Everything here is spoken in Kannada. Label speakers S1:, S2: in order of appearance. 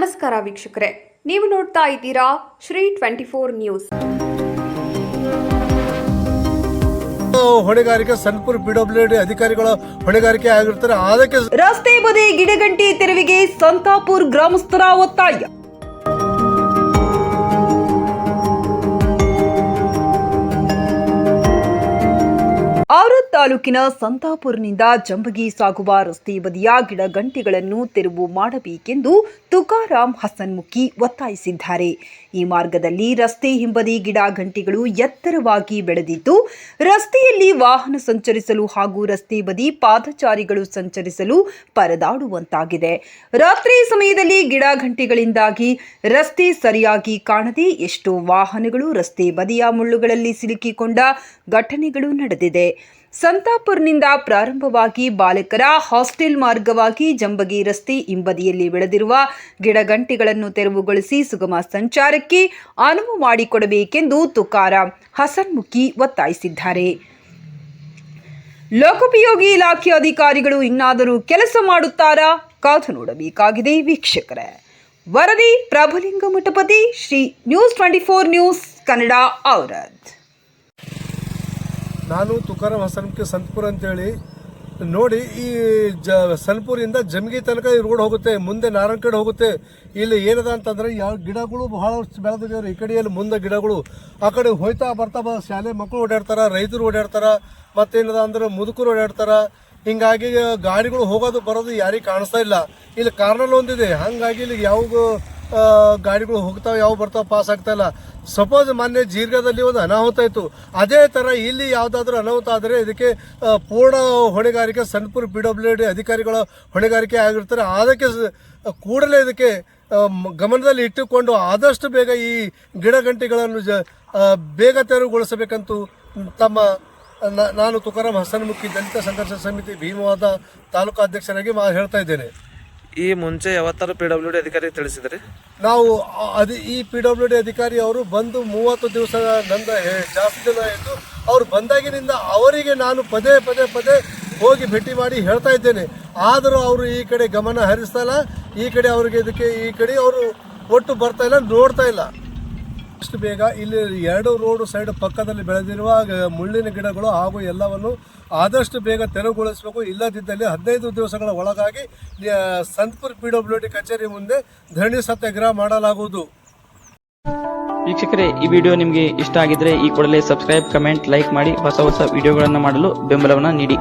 S1: ನಮಸ್ಕಾರ ವೀಕ್ಷಕರೇ, ನೀವು ನೋಡ್ತಾ ಇದ್ದೀರಾ ಶ್ರೀ 24 ನ್ಯೂಸ್.
S2: ಹೊಣೆಗಾರಿಕೆ ಸನ್ಪುರ್ ಪಿಡಬ್ಲ್ಯೂಡಿ ಅಧಿಕಾರಿಗಳ ಹೊಣೆಗಾರಿಕೆ ಆಗಿರ್ತಾರೆ. ಅದಕ್ಕೆ
S3: ರಸ್ತೆ ಬದಿ ಗಿಡಗಂಟಿ ತೆರವಿಗೆ ಸಂತಾಪುರ್ ಗ್ರಾಮಸ್ಥರ ಒತ್ತಾಯ. ಔರಾದ್ ತಾಲೂಕಿನ ಸಂತಾಪುರ್ನಿಂದ ಜಂಬಗಿ ಸಾಗುವ ರಸ್ತೆ ಬದಿಯ ಗಿಡಗಂಟಿಗಳನ್ನು ತೆರವು ಮಾಡಬೇಕೆಂದು ತುಕಾರಾಮ್ ಹಸನ್ಮುಖಿ ಒತ್ತಾಯಿಸಿದ್ದಾರೆ. ಈ ಮಾರ್ಗದಲ್ಲಿ ರಸ್ತೆ ಹಿಂಬದಿ ಗಿಡಗಂಟಿಗಳು ಎತ್ತರವಾಗಿ ಬೆಳೆದಿದ್ದು ರಸ್ತೆಯಲ್ಲಿ ವಾಹನ ಸಂಚರಿಸಲು ಹಾಗೂ ರಸ್ತೆ ಬದಿ ಪಾದಚಾರಿಗಳು ಸಂಚರಿಸಲು ಪರದಾಡುವಂತಾಗಿದೆ. ರಾತ್ರಿ ಸಮಯದಲ್ಲಿ ಗಿಡಗಂಟಿಗಳಿಂದಾಗಿ ರಸ್ತೆ ಸರಿಯಾಗಿ ಕಾಣದೆ ಎಷ್ಟೋ ವಾಹನಗಳು ರಸ್ತೆ ಬದಿಯ ಮುಳ್ಳುಗಳಲ್ಲಿ ಸಿಲುಕಿಕೊಂಡ ಘಟನೆಗಳು ನಡೆದಿದೆ. ಸಂತಾಪುರ್ನಿಂದ ಪ್ರಾರಂಭವಾಗಿ ಬಾಲಕರ ಹಾಸ್ಟೆಲ್ ಮಾರ್ಗವಾಗಿ ಜಂಬಗಿ ರಸ್ತೆ ಹಿಂಬದಿಯಲ್ಲಿ ಬೆಳೆದಿರುವ ಗಿಡಗಂಟಿಗಳನ್ನು ತೆರವುಗೊಳಿಸಿ ಸುಗಮ ಸಂಚಾರಕ್ಕೆ ಅನುವು ಮಾಡಿಕೊಡಬೇಕೆಂದು ತುಕಾರಾಮ್ ಹಸನ್ಮುಖಿ ಒತ್ತಾಯಿಸಿದ್ದಾರೆ. ಲೋಕೋಪಯೋಗಿ ಇಲಾಖೆ ಅಧಿಕಾರಿಗಳು ಇನ್ನಾದರೂ ಕೆಲಸ ಮಾಡುತ್ತಾರಾ? ಕಾದು ನೋಡಬೇಕಾಗಿದೆ ವೀಕ್ಷಕರೇ. ವರದಿ ಪ್ರಭುಲಿಂಗ ಮಠಪತಿ, ಶ್ರೀ ನ್ಯೂಸ್ 24 ನ್ಯೂಸ್ ಕನ್ನಡ, ಔರಾದ್.
S2: ನಾನು ತುಕಾರಾಮ್ ಹಸನ್ಮುಖಿ ಸಂತಪುರ ಅಂತೇಳಿ ನೋಡಿ. ಈ ಸನ್ಪುರಿಂದ ಜಮಗಿ ತನಕ ಈ ರೋಡ್ ಹೋಗುತ್ತೆ, ಮುಂದೆ ನಾರಾಯಣಖೇಡ್ ಹೋಗುತ್ತೆ. ಇಲ್ಲಿ ಏನದ ಅಂತಂದ್ರೆ ಯಾವ ಗಿಡಗಳು ಬಹಳಷ್ಟು ಬೆಳೆದಿವೆ. ಈ ಕಡೆಯಲ್ಲಿ ಮುಂದೆ ಗಿಡಗಳು, ಆ ಕಡೆ ಹೋಯ್ತಾ ಬರ್ತಾ ಶಾಲೆ ಮಕ್ಕಳು ಓಡಾಡ್ತಾರ, ರೈತರು ಓಡಾಡ್ತಾರ, ಮತ್ತೇನದ ಅಂದ್ರೆ ಮುದುಕರು ಓಡಾಡ್ತಾರ. ಹಿಂಗಾಗಿ ಗಾಡಿಗಳು ಹೋಗೋದು ಬರೋದು ಯಾರಿಗೆ ಕಾಣಿಸ್ತಾ ಇಲ್ಲ. ಇಲ್ಲಿ ಕಾರ್ನಲ್ ಒಂದಿದೆ, ಹಂಗಾಗಿ ಇಲ್ಲಿ ಯಾವ ಗಾಡಿಗಳು ಹೋಗ್ತಾವೆ, ಯಾವ ಬರ್ತಾವೆ, ಪಾಸ್ ಆಗ್ತಾ ಇಲ್ಲ. ಸಪೋಸ್ ಮೊನ್ನೆ ಜೀರ್ಗದಲ್ಲಿ ಒಂದು ಅನಾಹುತ ಇತ್ತು, ಅದೇ ಥರ ಇಲ್ಲಿ ಯಾವುದಾದ್ರೂ ಅನಾಹುತ ಆದರೆ ಇದಕ್ಕೆ ಪೂರ್ಣ ಹೊಣೆಗಾರಿಕೆ ಸನ್ಪುರ್ ಪಿಡಬ್ಲ್ಯೂಡಿ ಅಧಿಕಾರಿಗಳ ಹೊಣೆಗಾರಿಕೆ ಆಗಿರ್ತಾರೆ. ಅದಕ್ಕೆ ಕೂಡಲೇ ಇದಕ್ಕೆ ಗಮನದಲ್ಲಿ ಇಟ್ಟುಕೊಂಡು ಆದಷ್ಟು ಬೇಗ ಈ ಗಿಡಗಂಟಿಗಳನ್ನು ಬೇಗ ತೆರವುಗೊಳಿಸಬೇಕಂತೂ ನಾನು ತುಕಾರಾಮ್ ಹಸನ್ಮುಖಿ ದಲಿತ ಸಂಘರ್ಷ ಸಮಿತಿ ಭೀಮವಾದ ತಾಲೂಕು ಅಧ್ಯಕ್ಷರಾಗಿ ಹೇಳ್ತಾ ಇದ್ದೇನೆ.
S4: ಈ ಮುಂಚೆ ಯಾವತ್ತಾರು ಪಿಡಬ್ಲ್ಯೂಡಿ ಅಧಿಕಾರಿ ತಿಳಿಸಿದ್ರಿ?
S2: ನಾವು ಈ ಪಿಡಬ್ಲ್ಯೂಡಿ ಅಧಿಕಾರಿ ಅವರು ಬಂದು 30 ದಿವಸ ನಂದ ಜಾಸ್ತಿ ದಿನ ಆಯಿತು. ಅವ್ರು ಬಂದಾಗಿನಿಂದ ಅವರಿಗೆ ನಾನು ಪದೇ ಹೋಗಿ ಭೇಟಿ ಮಾಡಿ ಹೇಳ್ತಾ ಇದ್ದೇನೆ. ಆದರೂ ಅವರು ಈ ಕಡೆ ಗಮನ ಹರಿಸ್ತಾ ಇಲ್ಲ. ಈ ಕಡೆ ಅವರಿಗೆ ಈ ಕಡೆ ಅವರು ಒಟ್ಟು ಬರ್ತಾ ಇಲ್ಲ, ನೋಡ್ತಾ ಇಲ್ಲ. ಅಷ್ಟು ಬೇಗ ಇಲ್ಲಿ 2 ರೋಡ್ ಸೈಡ್ ಪಕ್ಕದಲ್ಲಿ ಬೆಳೆದಿರುವ ಮುಳ್ಳಿನ ಗಿಡಗಳು ಹಾಗೂ ಎಲ್ಲವನ್ನು ಆದಷ್ಟು ಬೇಗ ತೆರವುಗೊಳಿಸಬೇಕು. ಇಲ್ಲದಿದ್ದಲ್ಲಿ 15 ದಿವಸಗಳ ಒಳಗಾಗಿ ಸಂತಪುರ್ ಪಿಡಬ್ಲ್ಯೂಡಿ ಕಚೇರಿ ಮುಂದೆ ಧರಣಿ ಸತ್ಯಾಗ್ರಹ ಮಾಡಲಾಗುವುದು.
S5: ವೀಕ್ಷಕರೇ, ಈ ವಿಡಿಯೋ ನಿಮಗೆ ಇಷ್ಟ ಆಗಿದ್ರೆ ಈ ಕೂಡಲೇ ಸಬ್ಸ್ಕ್ರೈಬ್, ಕಮೆಂಟ್, ಲೈಕ್ ಮಾಡಿ ಹೊಸ ವಿಡಿಯೋಗಳನ್ನು ಮಾಡಲು ಬೆಂಬಲವನ್ನು ನೀಡಿ.